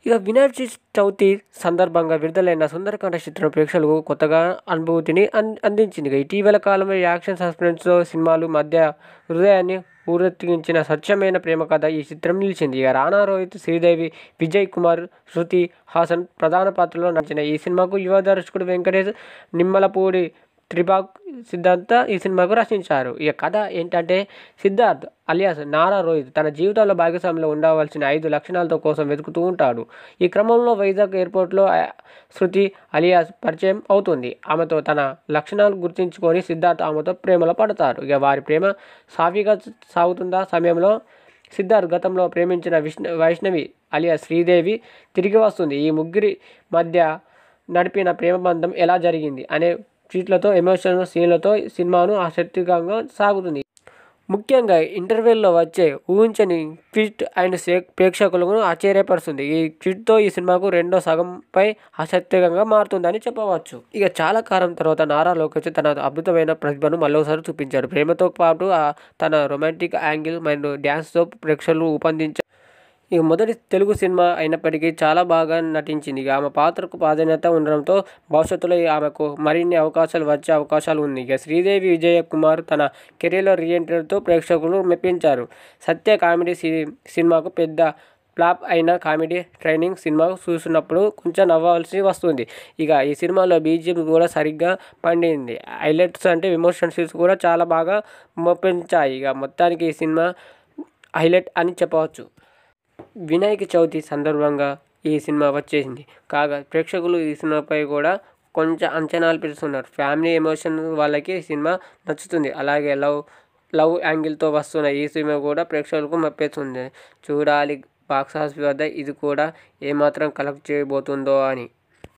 ఇక వినాయక చవితి సందర్భంగా విడుదలైన సుందరకాండ చిత్రం ప్రేక్షకులకు కొత్తగా అనుభూతిని అందించింది. ఇటీవల కాలంలో యాక్షన్ సస్పెన్స్ సినిమాలు మధ్య హృదయాన్ని ఊరెత్తించిన స్వచ్ఛమైన ప్రేమ కథ ఈ చిత్రం నిలిచింది. ఇక రానా, రోహిత్, శ్రీదేవి, విజయ్ కుమార్, శృతి హాసన్ ప్రధాన పాత్రలో నటించిన ఈ సినిమాకు యువ దర్శకుడు వెంకటేష్ నిమ్మలపూడి త్రిబాగ్ సిద్ధాంత ఈ సినిమాకు రచించారు. ఈ కథ ఏంటంటే, సిద్ధార్థ్ అలియాస్ నారా రోహిత్ తన జీవితంలో భాగస్వామిలో ఉండవలసిన 5 లక్షణాలతో కోసం వెతుకుతూ ఉంటాడు. ఈ క్రమంలో వైజాగ్ ఎయిర్పోర్ట్లో శృతి అలియాస్ పరిచయం అవుతుంది. ఆమెతో తన లక్షణాలు గుర్తించుకొని సిద్ధార్థ్ ఆమెతో ప్రేమలో పడతారు. ఇక వారి ప్రేమ సాఫీగా సాగుతున్న సమయంలో సిద్ధార్థ్ గతంలో ప్రేమించిన వైష్ణవి అలియాస్ శ్రీదేవి తిరిగి వస్తుంది. ఈ ముగ్గురి మధ్య నడిపిన ప్రేమ బంధం ఎలా జరిగింది అనే ట్వీట్లతో, ఎమోషనల్ సీన్లతో సినిమాను ఆసక్తికరంగా సాగుతుంది. ముఖ్యంగా ఇంటర్వెల్లో వచ్చే ఊహించని ట్విస్ట్ అయిన ప్రేక్షకులను ఆశ్చర్యపరుస్తుంది. ఈ ట్విస్ట్తో ఈ సినిమాకు రెండో సగంపై ఆసక్తికరంగా మారుతుందని చెప్పవచ్చు. ఇక చాలా కాలం తర్వాత నారా లోకేష్ తన అద్భుతమైన ప్రతిభను మరోసారి చూపించాడు. ప్రేమతో పాటు తన రొమాంటిక్ యాంగిల్ మరియు డ్యాన్స్తో ప్రేక్షకులు ఊపందించారు. ఇక మొదటి తెలుగు సినిమా అయినప్పటికీ చాలా బాగా నటించింది. ఇక ఆమె పాత్రకు ప్రాధాన్యత ఉండడంతో భవిష్యత్తులో ఆమెకు మరిన్ని అవకాశాలు వచ్చే అవకాశాలు ఉంది. ఇక శ్రీదేవి విజయ్ కుమార్ తన కెరీర్లో రీఎంట్రీతో ప్రేక్షకులు మెప్పించారు. సత్య కామెడీ సినిమాకు పెద్ద ఫ్లాప్ అయిన కామెడీ ట్రైనింగ్ సినిమా చూసినప్పుడు కొంచెం నవ్వాల్సి వస్తుంది. ఇక ఈ సినిమాలో బీజిఎం కూడా సరిగ్గా పండింది. హైలైట్స్ అంటే ఎమోషన్ సీన్స్ కూడా చాలా బాగా మెప్పించాయి. ఇక మొత్తానికి ఈ సినిమా హైలైట్ అని చెప్పవచ్చు. వినాయక చవితి సందర్భంగా ఈ సినిమా వచ్చేసింది కాగా ప్రేక్షకులు ఈ సినిమాపై కూడా కొంచెం అంచనాలు పెడుతున్నారు. ఫ్యామిలీ ఎమోషన్ వాళ్ళకి ఈ సినిమా నచ్చుతుంది. అలాగే లవ్ యాంగిల్తో వస్తున్న ఈ సినిమా కూడా ప్రేక్షకులకు మెప్పిస్తుంది. చూడాలి బాక్స్ ఆఫీస్ వద్ద ఇది కూడా ఏమాత్రం కలెక్ట్ చేయబోతుందో అని.